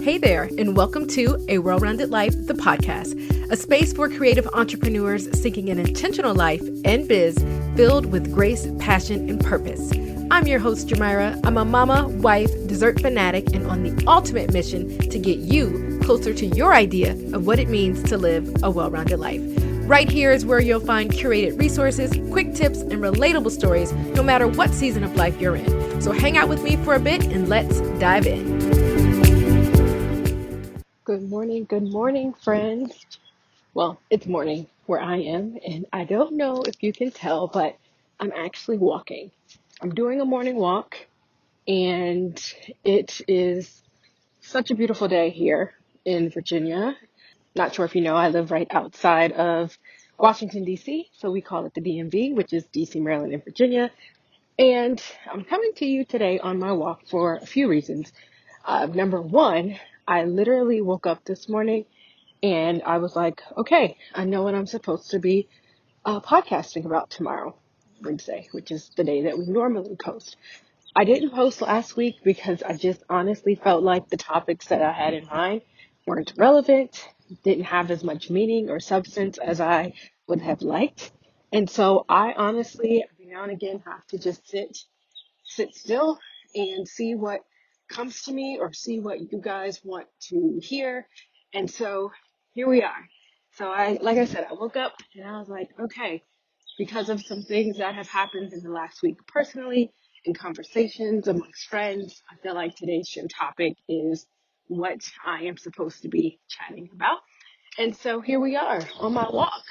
Hey there, and welcome to A Well-Rounded Life, the podcast, a space for creative entrepreneurs seeking an intentional life and biz filled with grace, passion, and purpose. I'm your host, Geomyra. I'm a mama, wife, dessert fanatic, and on the ultimate mission to get you closer to your idea of what it means to live a well-rounded life. Right here is where you'll find curated resources, quick tips, and relatable stories, no matter what season of life you're in. So hang out with me for a bit and let's dive in. Good morning, friends. Well, it's morning where I am, and I don't know if you can tell, but I'm actually walking. I'm doing a morning walk, and it is such a beautiful day here in Virginia. Not sure if you know, I live right outside of Washington, D.C., so we call it the DMV, which is D.C., Maryland, and Virginia. And I'm coming to you today on my walk for a few reasons. Number one, I literally woke up this morning and I was like, okay, I know what I'm supposed to be podcasting about tomorrow, Wednesday, which is the day that we normally post. I didn't post last week because I just honestly felt like the topics that I had in mind weren't relevant, didn't have as much meaning or substance as I would have liked. And so I honestly, every now and again, have to just sit still and see what comes to me or see what you guys want to hear. And so here we are. So like I said, I woke up and I was like, okay, because of some things that have happened in the last week personally, in conversations amongst friends, I feel like today's show topic is what I am supposed to be chatting about. And so here we are on my walk.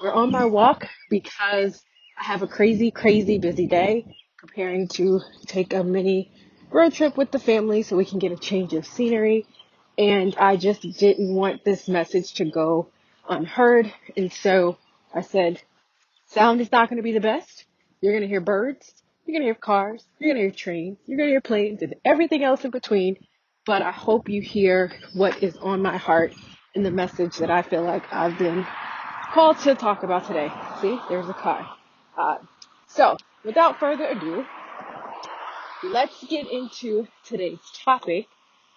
We're on my walk because I have a crazy busy day, preparing to take a mini road trip with the family so we can get a change of scenery. And I just didn't want this message to go unheard. And so I said, sound is not going to be the best. You're going to hear birds. You're going to hear cars. You're going to hear trains. You're going to hear planes and everything else in between. But I hope you hear what is on my heart and the message that I feel like I've been called to talk about today. See, there's a car. So without further ado, let's get into today's topic,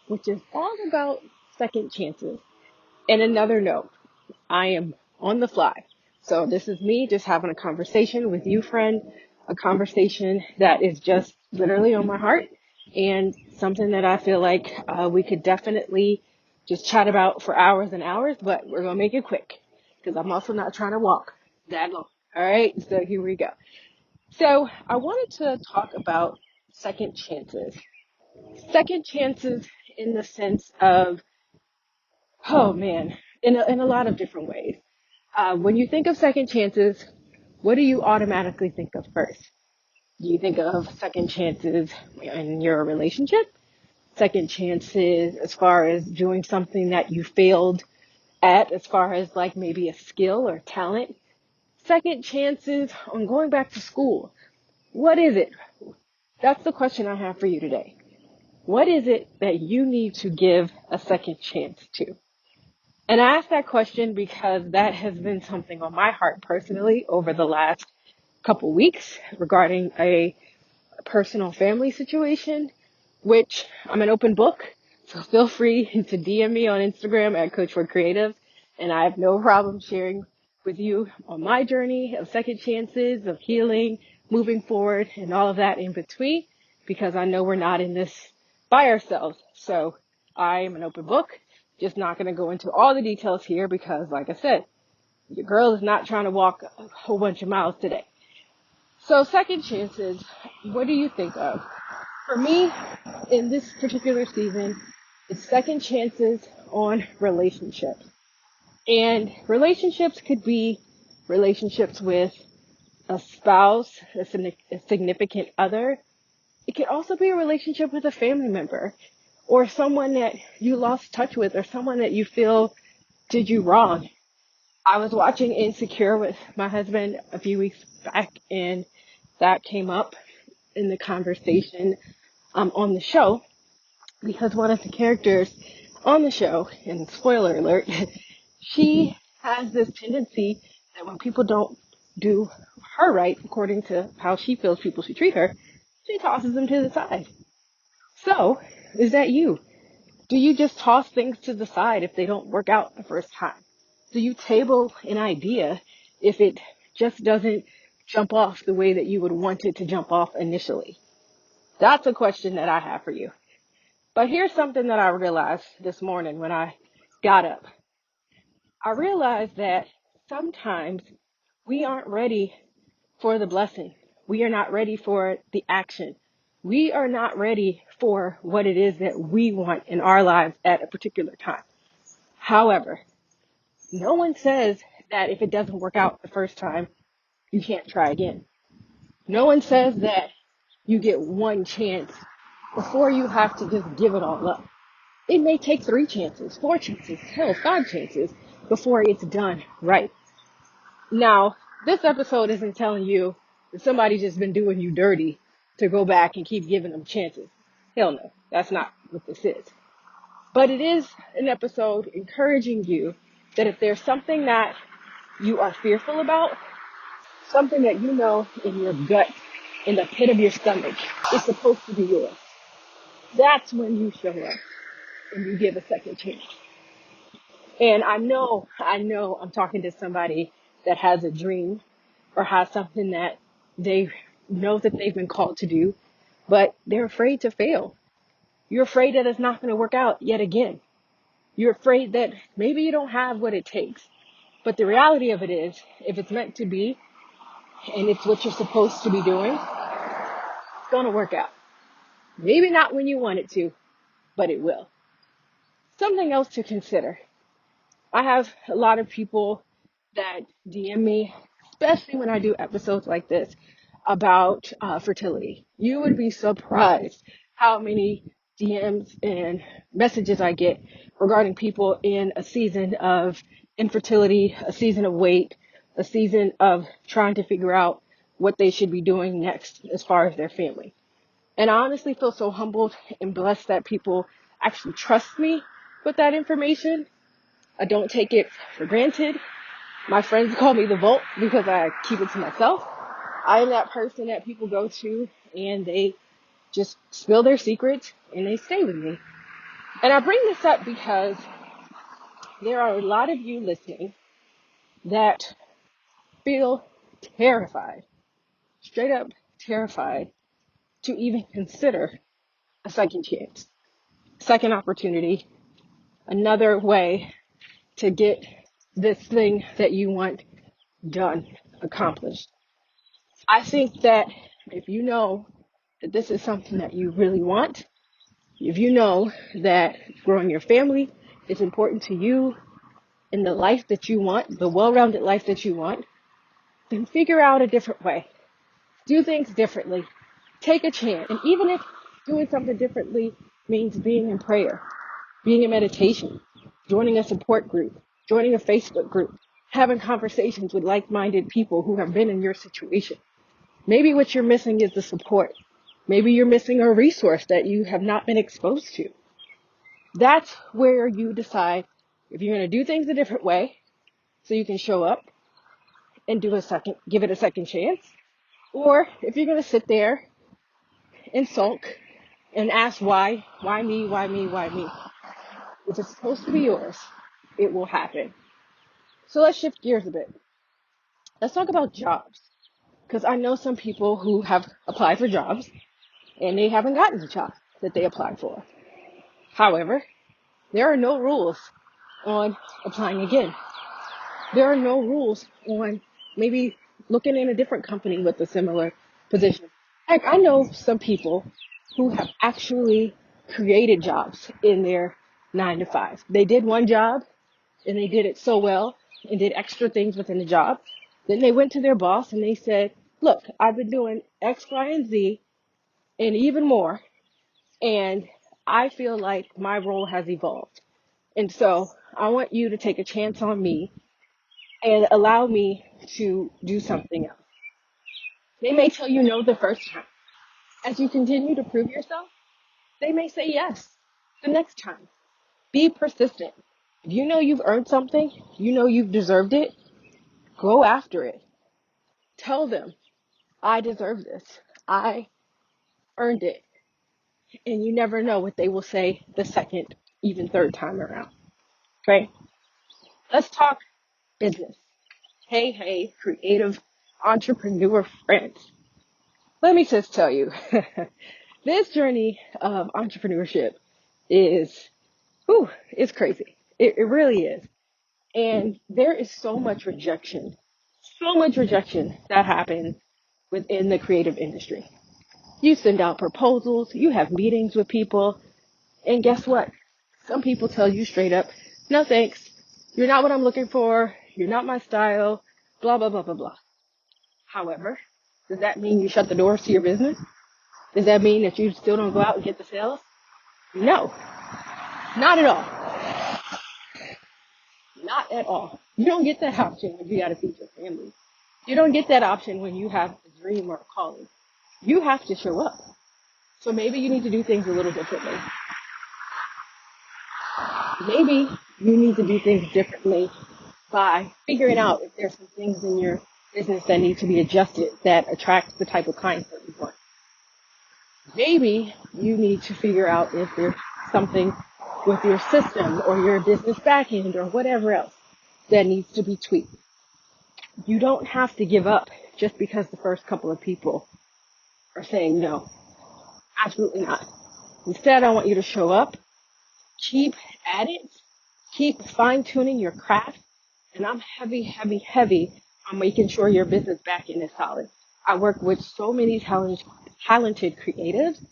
which is all about second chances. And another note, I am on the fly. So this is me just having a conversation with you, friend, a conversation that is just literally on my heart and something that I feel like we could definitely just chat about for hours and hours, but we're going to make it quick because I'm also not trying to walk that long. All right, so here we go. So I wanted to talk about second chances. Second chances in the sense of, oh man, in a lot of different ways. When you think of second chances, what do you automatically think of first? Do you think of second chances in your relationship? Second chances as far as doing something that you failed at, as far as like maybe a skill or talent? Second chances on going back to school. What is it? That's the question I have for you today. What is it that you need to give a second chance to? And I ask that question because that has been something on my heart personally over the last couple weeks regarding a personal family situation, which I'm an open book. So feel free to DM me on Instagram at Coach for Creatives. And I have no problem sharing with you on my journey of second chances, of healing, moving forward, and all of that in between, because I know we're not in this by ourselves. So I am an open book. Just not going to go into all the details here because, like I said, your girl is not trying to walk a whole bunch of miles today. So second chances, what do you think of? For me, in this particular season, it's second chances on relationships. And relationships could be relationships with a spouse, a significant other. It could also be a relationship with a family member or someone that you lost touch with or someone that you feel did you wrong. I was watching Insecure with my husband a few weeks back, and that came up in the conversation on the show because one of the characters on the show, and spoiler alert, she has this tendency that when people don't do her right according to how she feels people should treat her, she tosses them to the side. So, is that you? Do you just toss things to the side if they don't work out the first time? Do you table an idea if it just doesn't jump off the way that you would want it to jump off initially? That's a question that I have for you. But here's something that I realized this morning when I got up. I realized that sometimes we aren't ready for the blessing. We are not ready for the action. We are not ready for what it is that we want in our lives at a particular time. However, no one says that if it doesn't work out the first time, you can't try again. No one says that you get one chance before you have to just give it all up. It may take 3 chances, 4 chances, hell, 5 chances before it's done right. Now, this episode isn't telling you that somebody's just been doing you dirty to go back and keep giving them chances. Hell no, that's not what this is. But it is an episode encouraging you that if there's something that you are fearful about, something that you know in your gut, in the pit of your stomach, is supposed to be yours, that's when you show up and you give a second chance. And I know I'm talking to somebody that has a dream or has something that they know that they've been called to do, but they're afraid to fail. You're afraid that it's not going to work out yet again. You're afraid that maybe you don't have what it takes. But the reality of it is, if it's meant to be and it's what you're supposed to be doing, it's going to work out. Maybe not when you want it to, but it will. Something else to consider. I have a lot of people that DM me, especially when I do episodes like this about fertility. You would be surprised how many DMs and messages I get regarding people in a season of infertility, a season of wait, a season of trying to figure out what they should be doing next as far as their family. And I honestly feel so humbled and blessed that people actually trust me with that information. I don't take it for granted. My friends call me the Vault because I keep it to myself. I am that person that people go to and they just spill their secrets and they stay with me. And I bring this up because there are a lot of you listening that feel terrified, straight up terrified to even consider a second chance, second opportunity, another way to get this thing that you want done, accomplished. I think that if you know that this is something that you really want, if you know that growing your family is important to you in the life that you want, the well-rounded life that you want, then figure out a different way. Do things differently. Take a chance. And even if doing something differently means being in prayer, being in meditation, joining a support group, joining a Facebook group, having conversations with like-minded people who have been in your situation. Maybe what you're missing is the support. Maybe you're missing a resource that you have not been exposed to. That's where you decide if you're going to do things a different way so you can show up and give it a second chance, or if you're going to sit there and sulk and ask why me, why me, why me. If it's supposed to be yours, it will happen. So let's shift gears a bit. Let's talk about jobs, because I know some people who have applied for jobs and they haven't gotten the job that they applied for. However, there are no rules on applying again. There are no rules on maybe looking in a different company with a similar position. Heck, I know some people who have actually created jobs in their 9 to 5. They did one job and they did it so well and did extra things within the job. Then they went to their boss and they said, look, I've been doing X, Y, and Z and even more. And I feel like my role has evolved. And so I want you to take a chance on me and allow me to do something else. They may tell you no the first time. As you continue to prove yourself, they may say yes the next time. Be persistent. If you know you've earned something, you know you've deserved it, go after it. Tell them, I deserve this. I earned it. And you never know what they will say the second even third time around. Okay? Let's talk business. Hey, creative entrepreneur friends. Let me just tell you, this journey of entrepreneurship is, it's crazy. It really is. And there is so much rejection that happens within the creative industry. You send out proposals, you have meetings with people, and guess what? Some people tell you straight up, no thanks, you're not what I'm looking for, you're not my style, blah, blah, blah, blah, blah. However, does that mean you shut the doors to your business? Does that mean that you still don't go out and get the sales? No, not at all. Not at all. You don't get that option when you got to feed your family. You don't get that option when you have a dream or a calling. You have to show up. So maybe you need to do things a little differently. Maybe you need to do things differently by figuring out if there's some things in your business that need to be adjusted that attract the type of clients that you want. Maybe you need to figure out if there's something with your system or your business backend or whatever else that needs to be tweaked. You don't have to give up just because the first couple of people are saying no. Absolutely not. Instead, I want you to show up, keep at it, keep fine tuning your craft, and I'm heavy on making sure your business backend is solid. I work with so many talented creatives,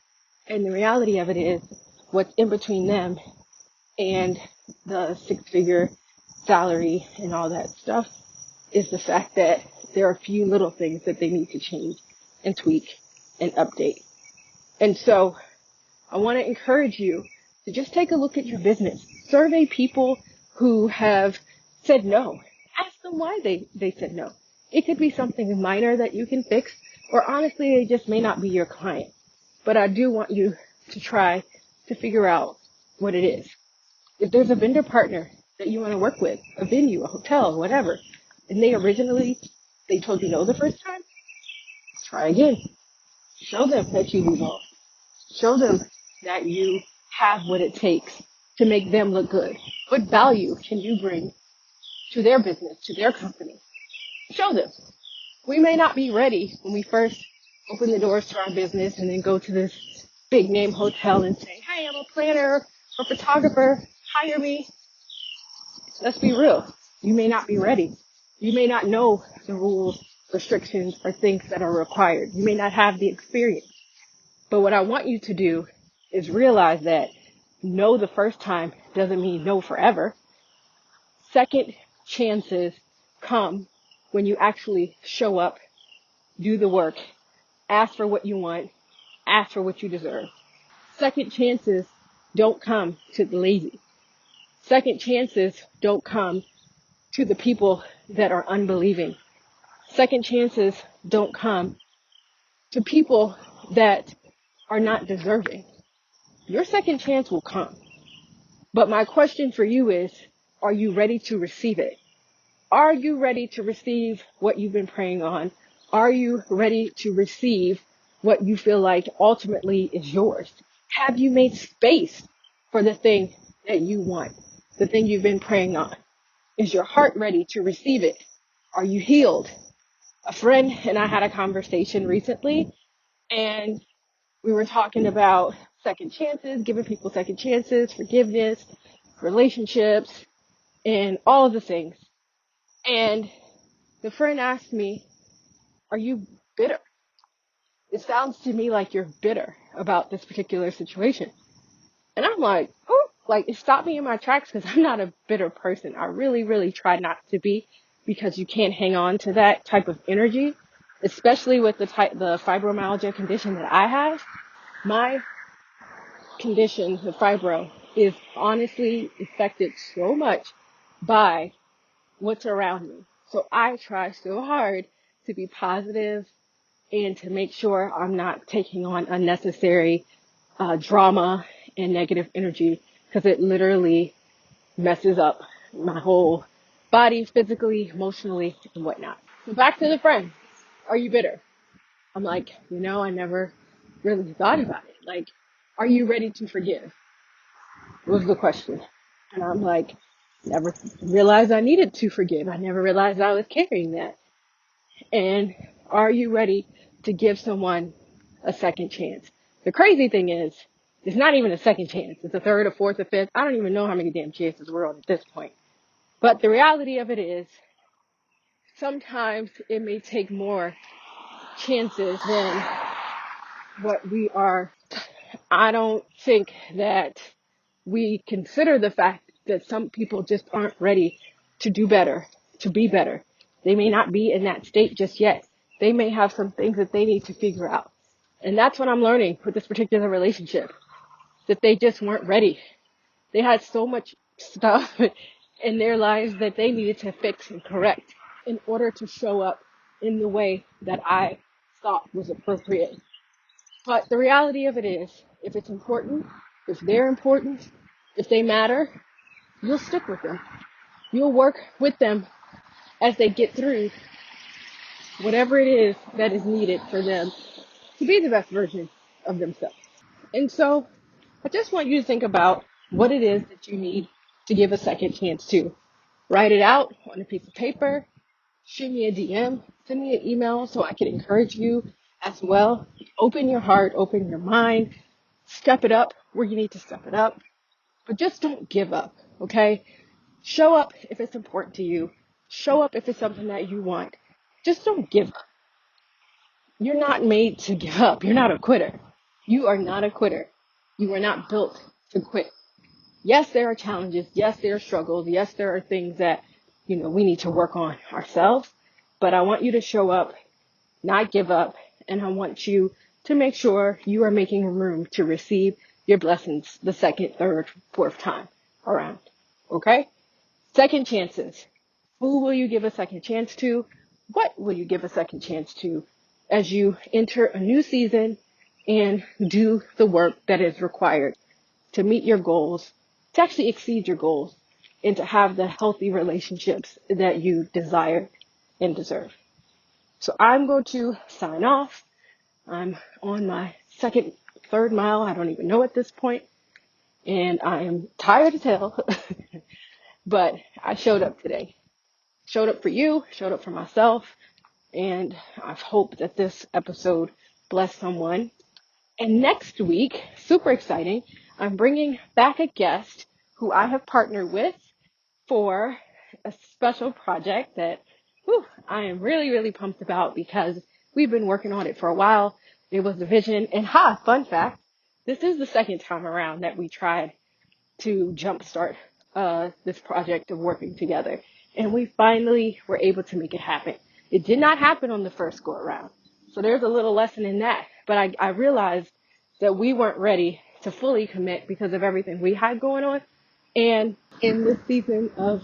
and the reality of it is what's in between them and the six-figure salary and all that stuff is the fact that there are a few little things that they need to change and tweak and update. And so I want to encourage you to just take a look at your business. Survey people who have said no. Ask them why they said no. It could be something minor that you can fix, or honestly, they just may not be your client. But I do want you to try to figure out what it is. If there's a vendor partner that you want to work with, a venue, a hotel, whatever, and they told you no the first time, try again. Show them that you evolved. Show them that you have what it takes to make them look good. What value can you bring to their business, to their company? Show them. We may not be ready when we first open the doors to our business and then go to this big name hotel and say, hey, I'm a planner or photographer, hire me. Let's be real. You may not be ready. You may not know the rules, restrictions, or things that are required. You may not have the experience. But what I want you to do is realize that no the first time doesn't mean no forever. Second chances come when you actually show up, do the work, ask for what you want, ask for what you deserve. Second chances don't come to the lazy. Second chances don't come to the people that are unbelieving. Second chances don't come to people that are not deserving. Your second chance will come. But my question for you is, are you ready to receive it? Are you ready to receive what you've been praying on? Are you ready to receive what you feel like ultimately is yours? Have you made space for the thing that you want, the thing you've been praying on? Is your heart ready to receive it? Are you healed? A friend and I had a conversation recently, and we were talking about second chances, giving people second chances, forgiveness, relationships, and all of the things. And the friend asked me, are you bitter? It sounds to me like you're bitter about this particular situation. And I'm like, oh, like it stopped me in my tracks because I'm not a bitter person. I really try not to be, because you can't hang on to that type of energy, especially with the fibromyalgia condition that I have. My condition, the fibro, is honestly affected so much by what's around me. So I try so hard to be positive and to make sure I'm not taking on unnecessary drama and negative energy, because it literally messes up my whole body, physically, emotionally, and whatnot. So back to the friend. Are you bitter? I'm like, I never really thought about it. Like, are you ready to forgive? was the question. And I'm like, never realized I needed to forgive. I never realized I was carrying that. And are you ready to give someone a second chance? The crazy thing is, it's not even a second chance. It's a third, a fourth, a fifth. I don't even know how many damn chances we're on at this point. But the reality of it is, sometimes it may take more chances than what we are. I don't think that we consider the fact that some people just aren't ready to do better, to be better. They may not be in that state just yet. They may have some things that they need to figure out. And that's what I'm learning with this particular relationship, that they just weren't ready. They had so much stuff in their lives that they needed to fix and correct in order to show up in the way that I thought was appropriate. But the reality of it is, if it's important, if they're important, if they matter, you'll stick with them. You'll work with them as they get through whatever it is that is needed for them to be the best version of themselves. And so I just want you to think about what it is that you need to give a second chance to. Write it out on a piece of paper, shoot me a DM, send me an email so I can encourage you as well. Open your heart, open your mind, step it up where you need to step it up, but just don't give up, okay? Show up if it's important to you. Show up if it's something that you want. Just don't give up. You're not made to give up. You're not a quitter. You are not a quitter. You are not built to quit. Yes, there are challenges. Yes, there are struggles. Yes, there are things that, we need to work on ourselves. But I want you to show up, not give up. And I want you to make sure you are making room to receive your blessings the second, third, fourth time around. Okay? Second chances. Who will you give a second chance to? What will you give a second chance to as you enter a new season and do the work that is required to meet your goals, to actually exceed your goals, and to have the healthy relationships that you desire and deserve? So I'm going to sign off. I'm on my second, third mile. I don't even know at this point. And I am tired as hell. But I showed up today. Showed up for you, showed up for myself. And I hope that this episode blessed someone. And next week, super exciting, I'm bringing back a guest who I have partnered with for a special project that I am really, really pumped about because we've been working on it for a while. It was a vision. And fun fact, this is the second time around that we tried to jumpstart this project of working together. And we finally were able to make it happen. It did not happen on the first go around. So there's a little lesson in that. But I realized that we weren't ready to fully commit because of everything we had going on. And in this season of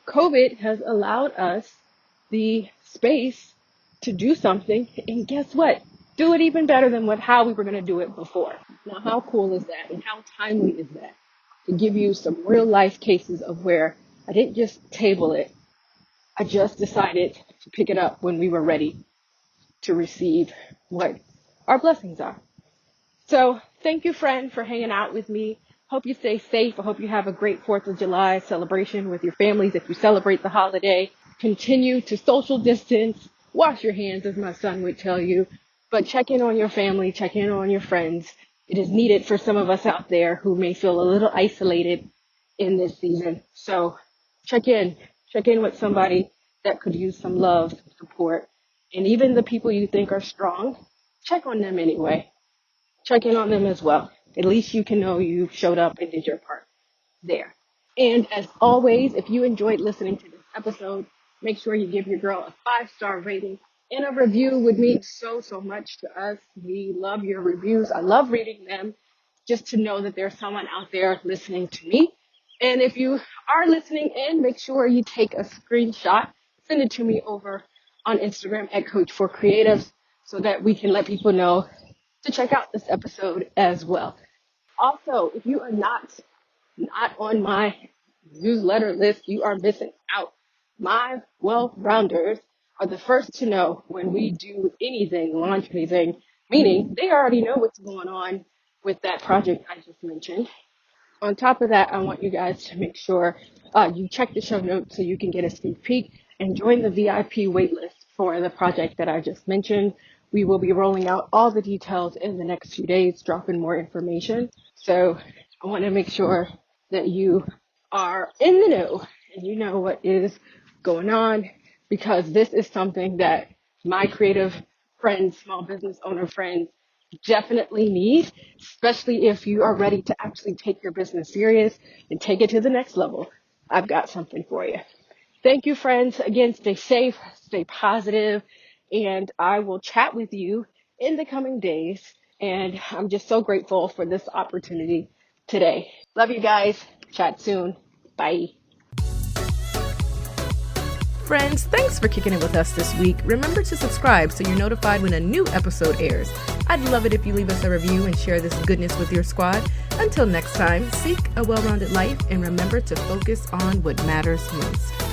COVID has allowed us the space to do something. And guess what? Do it even better than how we were going to do it before. Now, how cool is that? And how timely is that? To give you some real life cases of where I didn't just table it. I just decided to pick it up when we were ready to receive what our blessings are. So thank you, friend, for hanging out with me. Hope you stay safe. I hope you have a great 4th of July celebration with your families if you celebrate the holiday. Continue to social distance. Wash your hands, as my son would tell you. But check in on your family. Check in on your friends. It is needed for some of us out there who may feel a little isolated in this season. So check in. Check in with somebody that could use some love, support. And even the people you think are strong, check on them anyway. Check in on them as well. At least you can know you showed up and did your part there. And as always, if you enjoyed listening to this episode, make sure you give your girl a 5-star rating and a review would mean so, so much to us. We love your reviews. I love reading them just to know that there's someone out there listening to me. And if you are listening in, make sure you take a screenshot, send it to me over on Instagram at Coach for Creatives so that we can let people know to check out this episode as well. Also, if you are not on my newsletter list, you are missing out. My well-rounders are the first to know when we do anything, launch anything, meaning they already know what's going on with that project I just mentioned. On top of that, I want you guys to make sure you check the show notes so you can get a sneak peek and join the VIP waitlist for the project that I just mentioned. We will be rolling out all the details in the next few days, dropping more information. So I want to make sure that you are in the know and you know what is going on, because this is something that my creative friends, small business owner friends, definitely need, especially if you are ready to actually take your business serious and take it to the next level. I've got something for you. Thank you, friends. Again, stay safe, stay positive, and I will chat with you in the coming days. And I'm just so grateful for this opportunity today. Love you guys. Chat soon. Bye. Friends, thanks for kicking it with us this week. Remember to subscribe so you're notified when a new episode airs. I'd love it if you leave us a review and share this goodness with your squad. Until next time, seek a well-rounded life and remember to focus on what matters most.